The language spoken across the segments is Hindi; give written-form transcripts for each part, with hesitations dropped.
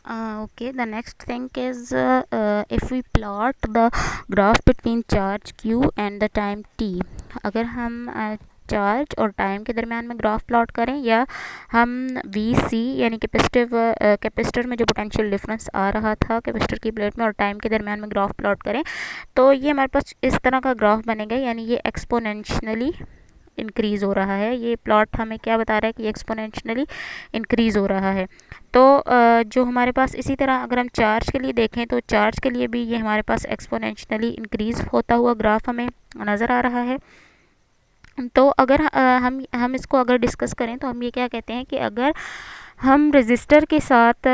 Okay, the next thing is if we plot the graph between charge q and the time t. अगर हम चार्ज और टाइम के दरमियान में ग्राफ प्लॉट करें, या हम वी सी यानी कैपेसिटर में जो पोटेंशियल डिफरेंस आ रहा था कैपेसिटर की प्लेट में और टाइम के दरमियान में ग्राफ प्लॉट करें, तो ये हमारे पास इस तरह का ग्राफ बनेगा, यानी ये एक्सपोनेंशियली इंक्रीज़ हो रहा है। ये प्लॉट हमें क्या बता रहा है कि एक्सपोनेंशियली इंक्रीज़ हो रहा है। तो जो हमारे पास इसी तरह अगर हम चार्ज के लिए देखें, तो चार्ज के लिए भी ये हमारे पास एक्सपोनेंशियली इंक्रीज़ होता हुआ ग्राफ हमें नज़र आ रहा है। तो अगर हम इसको अगर डिस्कस करें, तो हम ये क्या कहते हैं कि अगर हम रेजिस्टर के साथ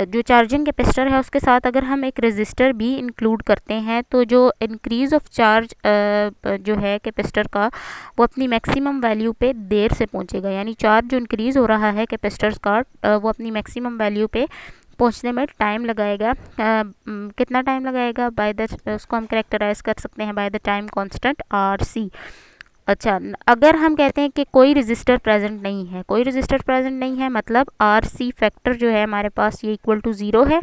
जो चार्जिंग कैपेसिटर है उसके साथ अगर हम एक रेजिस्टर भी इंक्लूड करते हैं, तो जो इंक्रीज़ ऑफ चार्ज जो है कैपेसिटर का, वो अपनी मैक्सिमम वैल्यू पे देर से पहुंचेगा। यानी चार्ज जो इंक्रीज़ हो रहा है कैपेसिटर का, वो अपनी मैक्सिमम वैल्यू पे पहुंचने में टाइम लगाएगा। कितना टाइम लगाएगा? बाय द उसको हम करेक्टराइज कर सकते हैं by the time constant R C. अच्छा, अगर हम कहते हैं कि कोई रजिस्टर प्रेजेंट नहीं है, कोई रजिस्टर प्रेजेंट नहीं है, मतलब आर सी फैक्टर जो है हमारे पास ये इक्वल टू ज़ीरो है।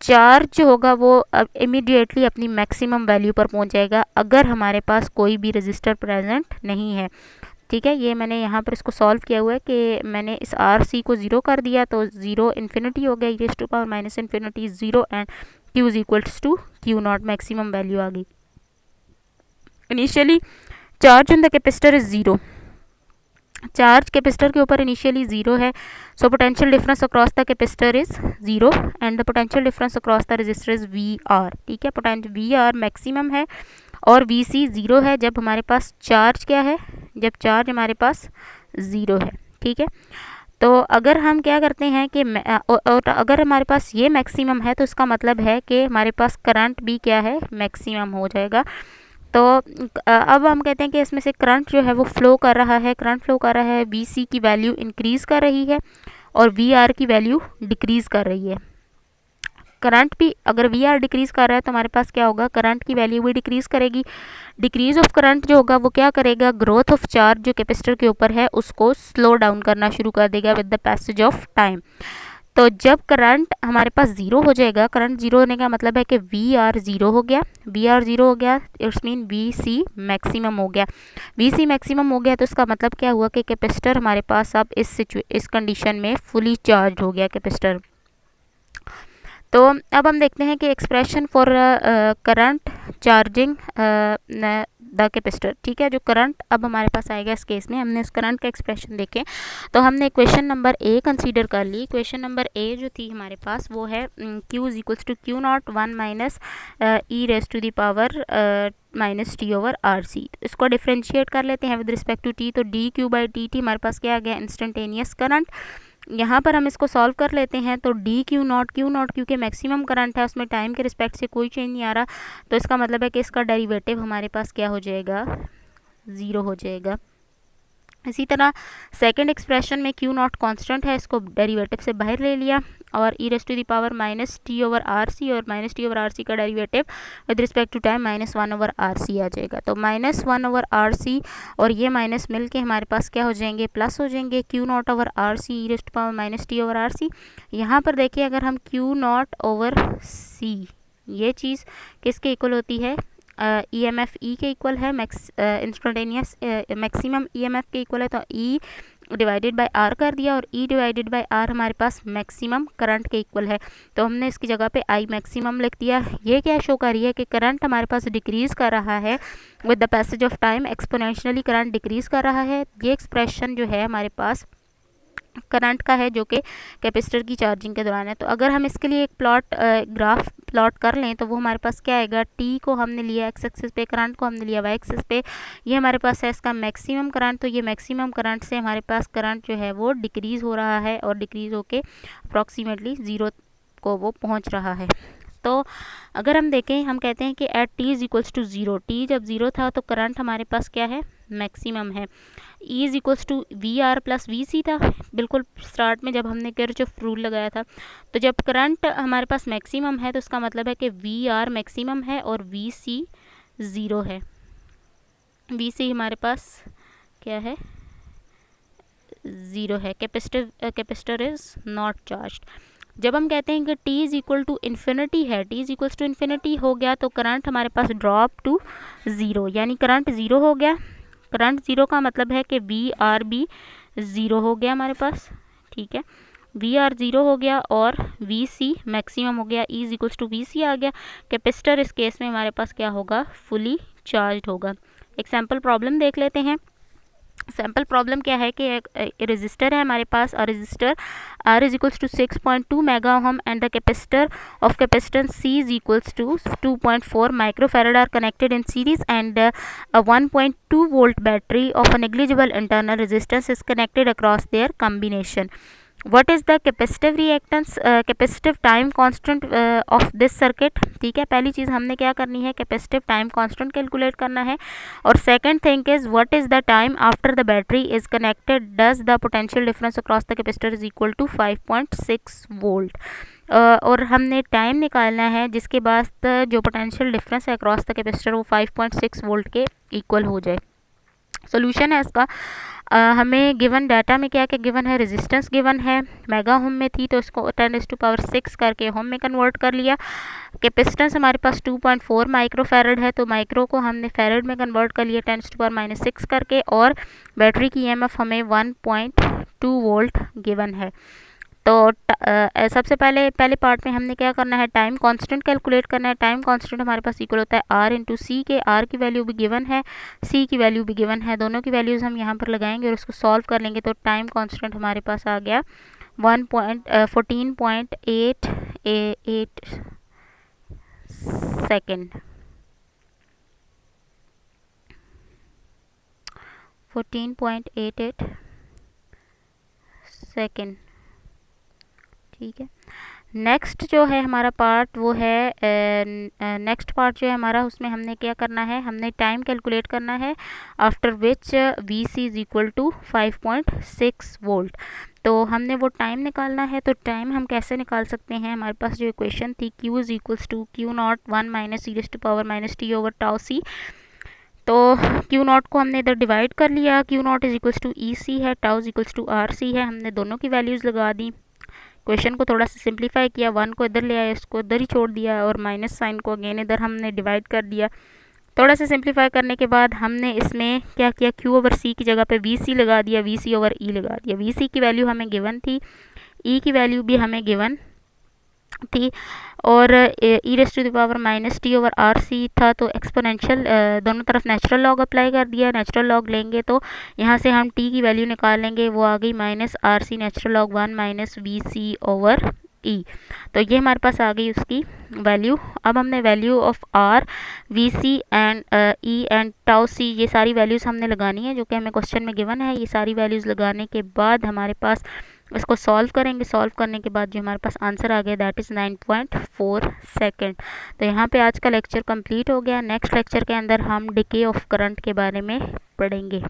चार्ज जो होगा वो इमीडिएटली अपनी मैक्सिमम वैल्यू पर पहुंच जाएगा अगर हमारे पास कोई भी रजिस्टर प्रेजेंट नहीं है। ठीक है, ये मैंने यहाँ पर इसको सॉल्व किया हुआ है कि मैंने इस आर सी को ज़ीरो कर दिया, तो ज़ीरो इन्फिनिटी हो गया, e to power minus infinity zero, and Q is equals to Q not, maximum value आ गई। Initially charge on the capacitor is zero, charge capacitor के ऊपर इनिशियली ज़ीरो है, so potential difference across the capacitor is zero and the potential difference across the resistor is V R. ठीक है, पोटेंशियल वी आर मैक्सिमम है और वी सी ज़ीरो है जब हमारे पास चार्ज क्या है, जब चार्ज हमारे पास ज़ीरो है। ठीक है, तो अगर हम क्या करते हैं कि और अगर हमारे पास ये मैक्सिमम है, तो इसका मतलब है कि हमारे पास करंट भी क्या है, मैक्सिमम हो जाएगा। तो अब हम कहते हैं कि इसमें से करंट जो है वो फ्लो कर रहा है, करंट फ्लो कर रहा है, वी सी की वैल्यू इंक्रीज़ कर रही है और वी आर की वैल्यू डिक्रीज़ कर रही है। करंट भी अगर वी आर डिक्रीज़ कर रहा है तो हमारे पास क्या होगा, करंट की वैल्यू भी डिक्रीज़ करेगी। डिक्रीज़ ऑफ करंट जो होगा वो क्या करेगा, ग्रोथ ऑफ चार्ज जो कैपेसिटर के ऊपर है उसको स्लो डाउन करना शुरू कर देगा with the passage of time. तो जब करंट हमारे पास ज़ीरो हो जाएगा, करंट ज़ीरो होने का मतलब है कि वी आर ज़ीरो हो गया, वी आर ज़ीरो हो गया, it's mean V C maximum हो गया। वी सी मैक्सिमम हो गया तो इसका मतलब क्या हुआ कि कैपेसिटर हमारे पास अब इस कंडीशन में फुली चार्ज हो गया कैपेसिटर। तो अब हम देखते हैं कि expression for current charging the capacitor. ठीक है, जो करंट अब हमारे पास आएगा इस केस में, हमने इस करंट का एक्सप्रेशन देखे, तो हमने इक्वेशन नंबर ए कंसीडर कर ली। इक्वेशन नंबर ए जो थी हमारे पास वो है Q is equals to Q not one minus E raise to the power minus T over R C. इसको डिफ्रेंशिएट कर लेते हैं विद रिस्पेक्ट टू टी, तो D Q by T T हमारे पास क्या आ गया, इंस्टेंटेनियस करंट। यहाँ पर हम इसको सॉल्व कर लेते हैं, तो डी क्यू नॉट क्योंकि मैक्सिमम करंट है उसमें टाइम के रिस्पेक्ट से कोई चेंज नहीं आ रहा, तो इसका मतलब है कि इसका डेरिवेटिव हमारे पास क्या हो जाएगा, ज़ीरो हो जाएगा। इसी तरह सेकंड एक्सप्रेशन में क्यू नॉट कॉन्स्टेंट है, इसको डेरिवेटिव से बाहर ले लिया और E raise to the power minus T over R C, और minus T over R C का derivative with respect to time minus one over R C आ जाएगा। तो minus one over R C और ये माइनस मिल के हमारे पास क्या हो जाएंगे, प्लस हो जाएंगे। Q not over R C E raise to power minus T over R C. यहाँ पर देखिए अगर हम क्यू नॉट ओवर सी, ये चीज़ किसके इक्वल होती है, ई एम एफ ई के इक्वल है, instantaneous maximum E M F के इक्वल है, तो ई डिवाइडेड बाय आर कर दिया और ई डिवाइडेड बाय आर हमारे पास मैक्सिमम करंट के इक्वल है, तो हमने इसकी जगह पे आई मैक्सिमम लिख दिया। ये क्या शो कर रही है कि करंट हमारे पास डिक्रीज़ कर रहा है with the passage of time, exponentially current decrease कर रहा है। ये एक्सप्रेशन जो है हमारे पास करंट का है जो कि कैपेसिटर की चार्जिंग के दौरान है। तो अगर हम इसके लिए एक ग्राफ प्लॉट कर लें, तो वो हमारे पास क्या आएगा, टी को हमने लिया एक्स एक्सिस पे, करंट को हमने लिया वाई एक्सिस पे, ये हमारे पास है इसका मैक्सिमम करंट। तो ये मैक्सिमम करंट से हमारे पास करंट जो है वो डिक्रीज़ हो रहा है और डिक्रीज़ होके अप्रॉक्सीमेटली ज़ीरो को वो पहुंच रहा है। तो अगर हम देखें, हम कहते हैं कि at T is equals to zero, T जब ज़ीरो था तो करंट हमारे पास क्या है, मैक्सिमम है। E is equals to V R plus V C था बिल्कुल स्टार्ट में जब हमने किरचॉफ रूल लगाया था। तो जब करंट हमारे पास मैक्सिमम है तो इसका मतलब है कि वी आर मैक्सिमम है और वी सी ज़ीरो है। वी सी हमारे पास क्या है, ज़ीरो है। Capacitor is not charged. जब हम कहते हैं कि t is equal to infinity है, t is equals to infinity हो गया तो करंट हमारे पास ड्रॉप टू ज़ीरो, यानी करंट ज़ीरो हो गया। करंट ज़ीरो का मतलब है कि वी आर भी ज़ीरो हो गया हमारे पास, ठीक है, वी आर ज़ीरो हो गया और वी सी मैक्सिमम हो गया, E is equals to V C आ गया। कैपेसिटर इस केस में हमारे पास क्या होगा, फुली चार्ज होगा। एक सैम्पल प्रॉब्लम देख लेते हैं। सैम्पल प्रॉब्लम क्या है कि एक रेजिस्टर है हमारे पास, और resistor R is equals to 6.2 mega ohm and the capacitor of capacitance C is equals to 2.4 microfarad are connected in series and 1.2 volt battery of a negligible internal resistance is connected across their combination. What is the capacitive reactance capacitive time constant of this circuit? ठीक है, पहली चीज़ हमने क्या करनी है, कैपेसिटिव टाइम कांस्टेंट कैलकुलेट करना है। और second thing is what is the time after the battery is connected does the potential difference across the capacitor is equal to 5.6 volt. और हमने टाइम निकालना है जिसके बाद जो पोटेंशियल डिफरेंस है अक्रॉस द कैपेसिटर वो 5.6 वोल्ट के इक्वल हो जाए। सोल्यूशन है इसका, हमें गिवन डाटा में क्या क्या गिवन है, रेजिस्टेंस गिवन है, मेगा होम में थी तो इसको 10⁻⁶ करके होम में कन्वर्ट कर लिया। कैपेसिटेंस हमारे पास 2.4 माइक्रोफैरड है तो माइक्रो को हमने फैरड में कन्वर्ट कर लिया 10⁻⁻6 करके, और बैटरी की EMF हमें 1.2 वोल्ट गिवन है। तो सबसे पहले पार्ट में हमने क्या करना है, टाइम कांस्टेंट कैलकुलेट करना है। टाइम कांस्टेंट हमारे पास इक्वल होता है R इंटू सी के, R की वैल्यू भी गिवन है, C की वैल्यू भी गिवन है, दोनों की वैल्यूज़ हम यहाँ पर लगाएंगे और उसको सॉल्व कर लेंगे तो टाइम कांस्टेंट हमारे पास आ गया 14.8 सेकेंड, 14.88 सेकेंड, ठीक है। नेक्स्ट जो है हमारा पार्ट वो है, नेक्स्ट पार्ट जो है हमारा उसमें हमने क्या करना है, हमने टाइम कैलकुलेट करना है after which V C is equal to 5.6 volt. तो हमने वो टाइम निकालना है। तो टाइम हम कैसे निकाल सकते हैं, हमारे पास जो इक्वेशन थी Q is equals to Q0 1 minus e⁻⁻t over tau C. तो Q0 को हमने इधर डिवाइड कर लिया, Q0 is equals to E C है, tau is equals to R C है, हमने दोनों की वैल्यूज़ लगा दी। क्वेश्चन को थोड़ा सा सिंप्लीफाई किया, 1 को इधर ले आया, इसको इधर ही छोड़ दिया और माइनस साइन को अगेन इधर हमने डिवाइड कर दिया। थोड़ा सा सिंप्लीफाई करने के बाद हमने इसमें क्या किया, Q ओवर C की जगह पे VC लगा दिया, VC ओवर E लगा दिया। VC की वैल्यू हमें गिवन थी, E की वैल्यू भी हमें गिवन थी, और e⁻⁻t ओवर RC था तो एक्सपोनेंशियल दोनों तरफ नेचुरल लॉग अप्लाई कर दिया। नेचुरल लॉग लेंगे तो यहाँ से हम t की वैल्यू निकालेंगे, वो आ गई -RC natural log 1 minus VC over E। तो ये हमारे पास आ गई उसकी वैल्यू। अब हमने value of R, VC and E and tau C ये सारी वैल्यूज़ हमने लगानी है जो कि हमें क्वेश्चन में गिवन है। ये सारी वैल्यूज़ लगाने के बाद हमारे पास इसको सॉल्व करेंगे, सॉल्व करने के बाद जो हमारे पास आंसर आ गया दैट इज़ 9.4 सेकेंड। तो यहाँ पे आज का लेक्चर कंप्लीट हो गया। नेक्स्ट लेक्चर के अंदर हम डिके ऑफ करंट के बारे में पढ़ेंगे।